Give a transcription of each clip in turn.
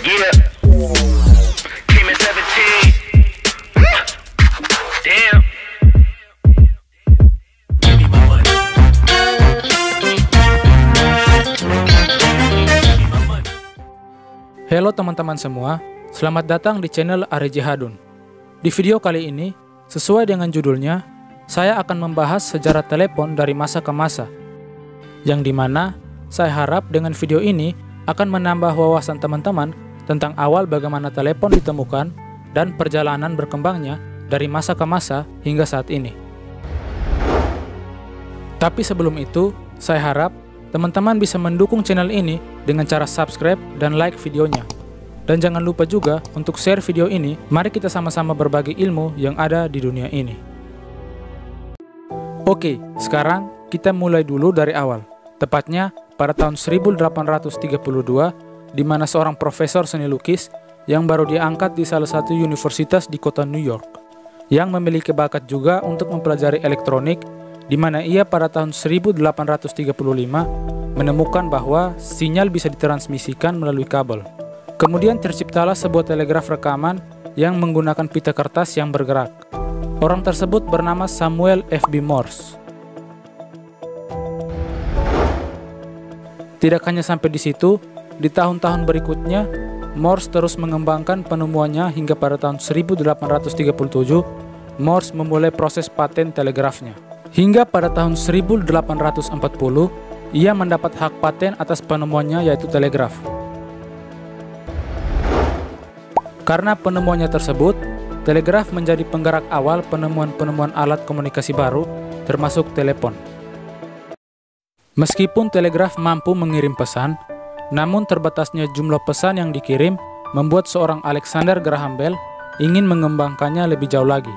Yeah. Came at 17. Damn. Give me my money. Halo teman-teman semua, selamat datang di channel Areji Hadun. Di video kali ini, sesuai dengan judulnya, saya akan membahas sejarah telepon dari masa ke masa. Yang dimana, saya harap dengan video ini akan menambah wawasan teman-teman tentang awal bagaimana telepon ditemukan dan perjalanan berkembangnya dari masa ke masa hingga saat ini. Tapi sebelum itu, saya harap teman-teman bisa mendukung channel ini dengan cara subscribe dan like videonya. Dan jangan lupa juga untuk share video ini, mari kita sama-sama berbagi ilmu yang ada di dunia ini. Oke, sekarang kita mulai dulu dari awal. Tepatnya pada tahun 1832, di mana seorang profesor seni lukis yang baru diangkat di salah satu universitas di kota New York, yang memiliki bakat juga untuk mempelajari elektronik, di mana ia pada tahun 1835 menemukan bahwa sinyal bisa ditransmisikan melalui kabel. Kemudian terciptalah sebuah telegraf rekaman yang menggunakan pita kertas yang bergerak. Orang tersebut bernama Samuel F.B. Morse. Tidak hanya sampai di situ, di tahun-tahun berikutnya, Morse terus mengembangkan penemuannya hingga pada tahun 1837, Morse memulai proses paten telegrafnya. Hingga pada tahun 1840, ia mendapat hak paten atas penemuannya yaitu telegraf. Karena penemuannya tersebut, telegraf menjadi penggerak awal penemuan-penemuan alat komunikasi baru, termasuk telepon. Meskipun telegraf mampu mengirim pesan, namun terbatasnya jumlah pesan yang dikirim membuat seorang Alexander Graham Bell ingin mengembangkannya lebih jauh lagi.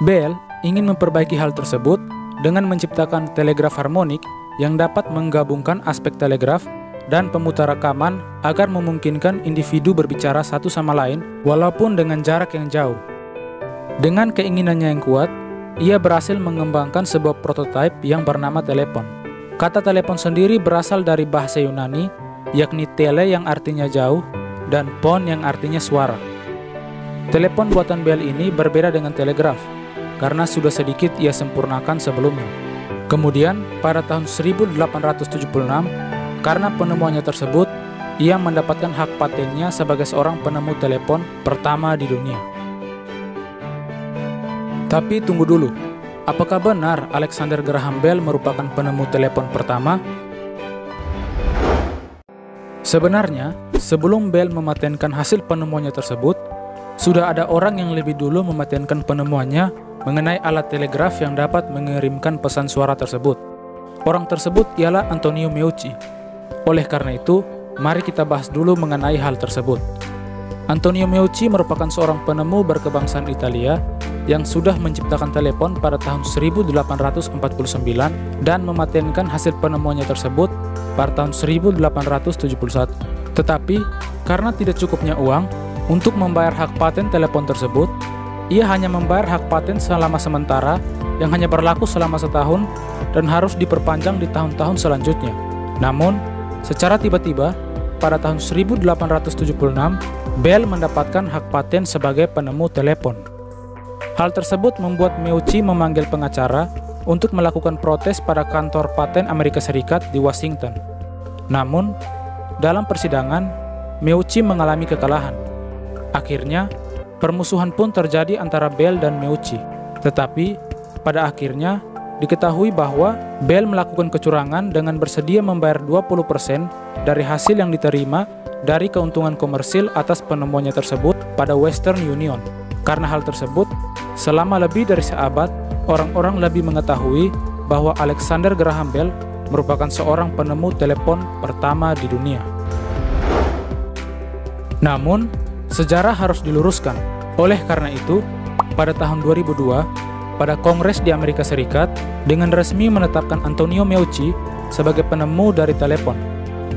Bell ingin memperbaiki hal tersebut dengan menciptakan telegraf harmonik yang dapat menggabungkan aspek telegraf dan pemutar rekaman agar memungkinkan individu berbicara satu sama lain walaupun dengan jarak yang jauh. Dengan keinginannya yang kuat, ia berhasil mengembangkan sebuah prototipe yang bernama telepon. Kata telepon sendiri berasal dari bahasa Yunani, yakni tele yang artinya jauh dan pon yang artinya suara. Telepon buatan Bell ini berbeda dengan telegraf karena sudah sedikit ia sempurnakan sebelumnya. Kemudian pada tahun 1876, karena penemuannya tersebut, ia mendapatkan hak patennya sebagai seorang penemu telepon pertama di dunia. Tapi tunggu dulu, apakah benar Alexander Graham Bell merupakan penemu telepon pertama? Sebenarnya, sebelum Bell mematenkan hasil penemuannya tersebut, sudah ada orang yang lebih dulu mematenkan penemuannya mengenai alat telegraf yang dapat mengirimkan pesan suara tersebut. Orang tersebut ialah Antonio Meucci. Oleh karena itu, mari kita bahas dulu mengenai hal tersebut. Antonio Meucci merupakan seorang penemu berkebangsaan Italia yang sudah menciptakan telepon pada tahun 1849 dan mematenkan hasil penemuannya tersebut pada tahun 1871. Tetapi, karena tidak cukupnya uang untuk membayar hak paten telepon tersebut, ia hanya membayar hak paten selama sementara yang hanya berlaku selama setahun dan harus diperpanjang di tahun-tahun selanjutnya. Namun, secara tiba-tiba, pada tahun 1876, Bell mendapatkan hak paten sebagai penemu telepon. Hal tersebut membuat Meucci memanggil pengacara untuk melakukan protes pada kantor paten Amerika Serikat di Washington. Namun, dalam persidangan, Meucci mengalami kekalahan. Akhirnya, permusuhan pun terjadi antara Bell dan Meucci. Tetapi, pada akhirnya, diketahui bahwa Bell melakukan kecurangan dengan bersedia membayar 20% dari hasil yang diterima dari keuntungan komersil atas penemuannya tersebut pada Western Union. Karena hal tersebut, selama lebih dari seabad, orang-orang lebih mengetahui bahwa Alexander Graham Bell merupakan seorang penemu telepon pertama di dunia. Namun, sejarah harus diluruskan. Oleh karena itu, pada tahun 2002, pada Kongres di Amerika Serikat, dengan resmi menetapkan Antonio Meucci sebagai penemu dari telepon.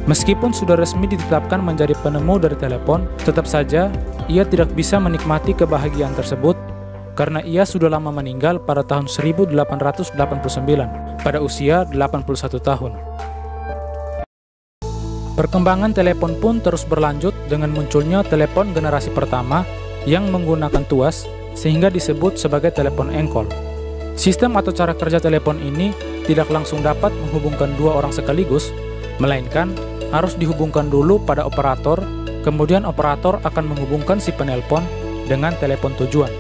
Meskipun sudah resmi ditetapkan menjadi penemu dari telepon, tetap saja ia tidak bisa menikmati kebahagiaan tersebut karena ia sudah lama meninggal pada tahun 1889 pada usia 81 tahun. Perkembangan telepon pun terus berlanjut dengan munculnya telepon generasi pertama yang menggunakan tuas sehingga disebut sebagai telepon engkol. Sistem atau cara kerja telepon ini tidak langsung dapat menghubungkan dua orang sekaligus, melainkan harus dihubungkan dulu pada operator, kemudian operator akan menghubungkan si penelpon dengan telepon tujuan.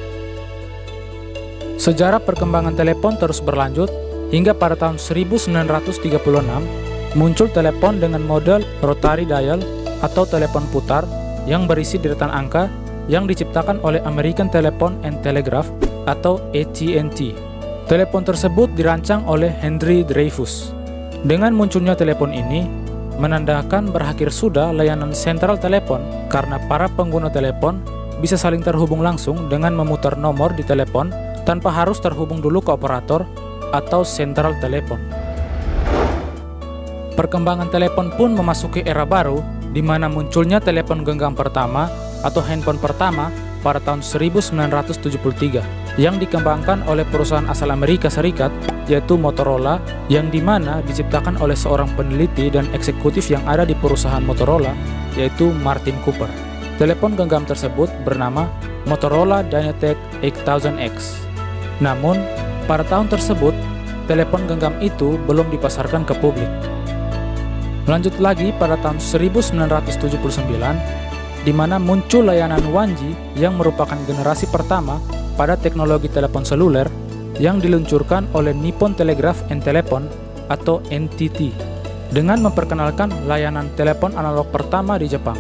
Sejarah perkembangan telepon terus berlanjut hingga pada tahun 1936 muncul telepon dengan model rotary dial atau telepon putar yang berisi deretan angka yang diciptakan oleh American Telephone and Telegraph atau AT&T. Telepon tersebut dirancang oleh Henry Dreyfuss. Dengan munculnya telepon ini, menandakan berakhir sudah layanan sentral telepon karena para pengguna telepon bisa saling terhubung langsung dengan memutar nomor di telepon tanpa harus terhubung dulu ke operator atau sentral telepon. Perkembangan telepon pun memasuki era baru di mana munculnya telepon genggam pertama atau handphone pertama pada tahun 1973 yang dikembangkan oleh perusahaan asal Amerika Serikat yaitu Motorola, yang dimana diciptakan oleh seorang peneliti dan eksekutif yang ada di perusahaan Motorola yaitu Martin Cooper. Telepon genggam tersebut bernama Motorola Dynatec 8000X. Namun, pada tahun tersebut, telepon genggam itu belum dipasarkan ke publik. Lanjut lagi pada tahun 1979, di mana muncul layanan 1G yang merupakan generasi pertama pada teknologi telepon seluler yang diluncurkan oleh Nippon Telegraph and Telephone atau NTT dengan memperkenalkan layanan telepon analog pertama di Jepang.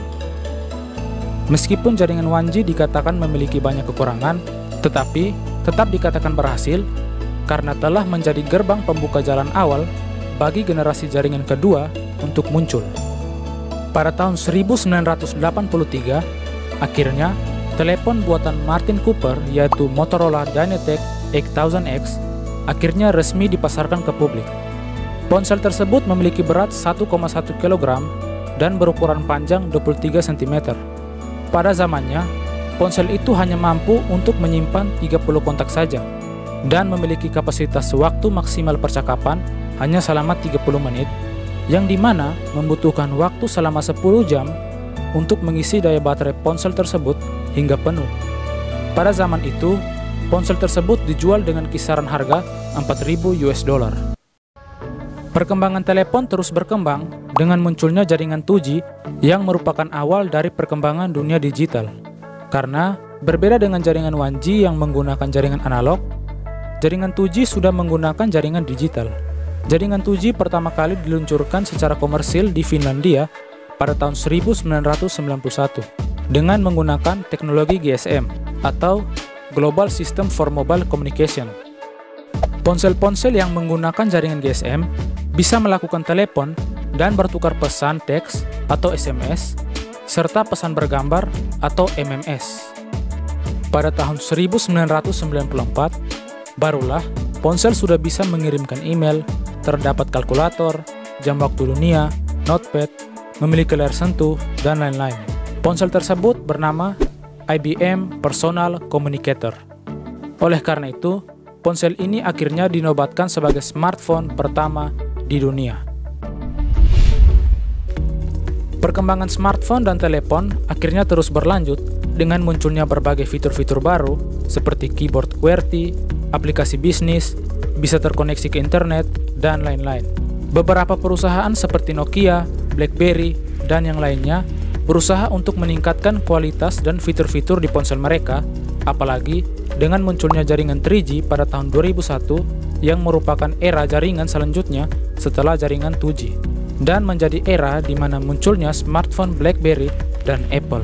Meskipun jaringan 1G dikatakan memiliki banyak kekurangan, tetapi tetap dikatakan berhasil karena telah menjadi gerbang pembuka jalan awal bagi generasi jaringan kedua untuk muncul. Pada tahun 1983, akhirnya telepon buatan Martin Cooper yaitu Motorola Dynatec 8000X akhirnya resmi dipasarkan ke publik. Ponsel tersebut memiliki berat 1,1 kg dan berukuran panjang 23 cm. Pada zamannya, ponsel itu hanya mampu untuk menyimpan 30 kontak saja dan memiliki kapasitas waktu maksimal percakapan hanya selama 30 menit, yang dimana membutuhkan waktu selama 10 jam untuk mengisi daya baterai ponsel tersebut hingga penuh. Pada zaman itu, ponsel tersebut dijual dengan kisaran harga $4.000. Perkembangan telepon terus berkembang dengan munculnya jaringan 2G yang merupakan awal dari perkembangan dunia digital. Karena berbeda dengan jaringan 1G yang menggunakan jaringan analog, jaringan 2G sudah menggunakan jaringan digital. Jaringan 2G pertama kali diluncurkan secara komersil di Finlandia pada tahun 1991 dengan menggunakan teknologi GSM atau Global System for Mobile Communication. Ponsel-ponsel yang menggunakan jaringan GSM bisa melakukan telepon dan bertukar pesan teks atau SMS serta pesan bergambar atau MMS. Pada tahun 1994, barulah ponsel sudah bisa mengirimkan email, terdapat kalkulator, jam waktu dunia, notepad, memiliki layar sentuh, dan lain-lain. Ponsel tersebut bernama IBM Personal Communicator. Oleh karena itu, ponsel ini akhirnya dinobatkan sebagai smartphone pertama di dunia. Perkembangan smartphone dan telepon akhirnya terus berlanjut dengan munculnya berbagai fitur-fitur baru seperti keyboard QWERTY, aplikasi bisnis, bisa terkoneksi ke internet, dan lain-lain. Beberapa perusahaan seperti Nokia, BlackBerry, dan yang lainnya berusaha untuk meningkatkan kualitas dan fitur-fitur di ponsel mereka, apalagi dengan munculnya jaringan 3G pada tahun 2001 yang merupakan era jaringan selanjutnya setelah jaringan 2G, dan menjadi era di mana munculnya smartphone BlackBerry dan Apple.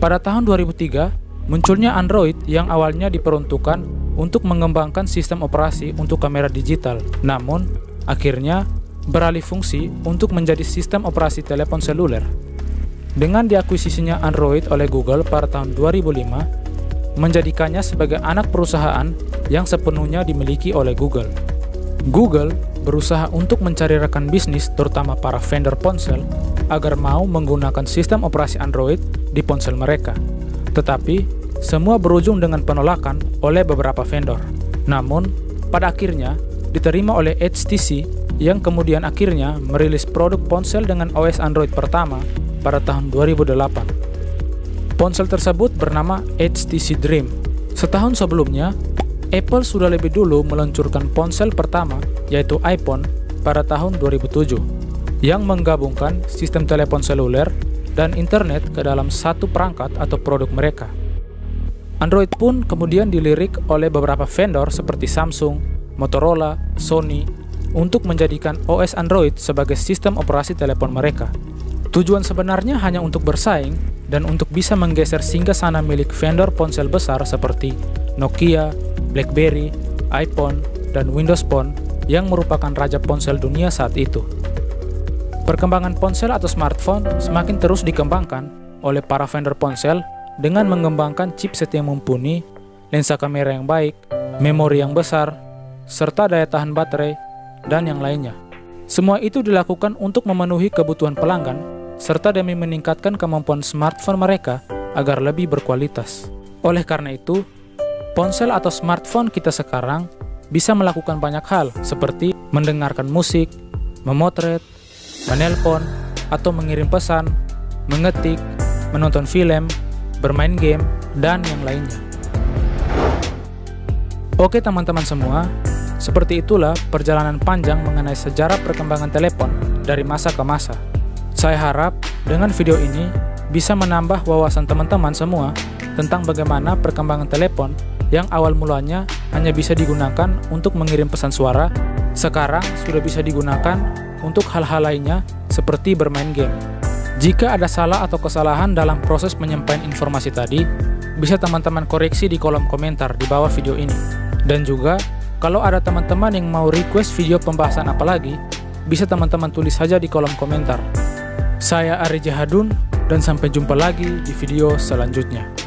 Pada tahun 2003, munculnya Android yang awalnya diperuntukkan untuk mengembangkan sistem operasi untuk kamera digital, namun akhirnya beralih fungsi untuk menjadi sistem operasi telepon seluler. Dengan diakuisisinya Android oleh Google pada tahun 2005, menjadikannya sebagai anak perusahaan yang sepenuhnya dimiliki oleh Google. Google berusaha untuk mencari rekan bisnis, terutama para vendor ponsel, agar mau menggunakan sistem operasi Android di ponsel mereka. Tetapi, semua berujung dengan penolakan oleh beberapa vendor. Namun, pada akhirnya diterima oleh HTC yang kemudian akhirnya merilis produk ponsel dengan OS Android pertama pada tahun 2008. Ponsel tersebut bernama HTC Dream. Setahun sebelumnya, Apple sudah lebih dulu meluncurkan ponsel pertama, yaitu iPhone, pada tahun 2007, yang menggabungkan sistem telepon seluler dan internet ke dalam satu perangkat atau produk mereka. Android pun kemudian dilirik oleh beberapa vendor seperti Samsung, Motorola, Sony, untuk menjadikan OS Android sebagai sistem operasi telepon mereka. Tujuan sebenarnya hanya untuk bersaing dan untuk bisa menggeser singgasana milik vendor ponsel besar seperti Nokia, BlackBerry, iPhone, dan Windows Phone yang merupakan raja ponsel dunia saat itu. Perkembangan ponsel atau smartphone semakin terus dikembangkan oleh para vendor ponsel dengan mengembangkan chipset yang mumpuni, lensa kamera yang baik, memori yang besar, serta daya tahan baterai, dan yang lainnya. Semua itu dilakukan untuk memenuhi kebutuhan pelanggan, serta demi meningkatkan kemampuan smartphone mereka agar lebih berkualitas. Oleh karena itu, ponsel atau smartphone kita sekarang bisa melakukan banyak hal seperti mendengarkan musik, memotret, menelpon, atau mengirim pesan, mengetik, menonton film, bermain game, dan yang lainnya. Oke teman-teman semua, seperti itulah perjalanan panjang mengenai sejarah perkembangan telepon dari masa ke masa. Saya harap dengan video ini bisa menambah wawasan teman-teman semua tentang bagaimana perkembangan telepon yang awal mulanya hanya bisa digunakan untuk mengirim pesan suara, sekarang sudah bisa digunakan untuk hal-hal lainnya seperti bermain game. Jika ada salah atau kesalahan dalam proses penyampaian informasi tadi, bisa teman-teman koreksi di kolom komentar di bawah video ini. Dan juga, kalau ada teman-teman yang mau request video pembahasan apa lagi, bisa teman-teman tulis saja di kolom komentar. Saya Ari Jahadun, dan sampai jumpa lagi di video selanjutnya.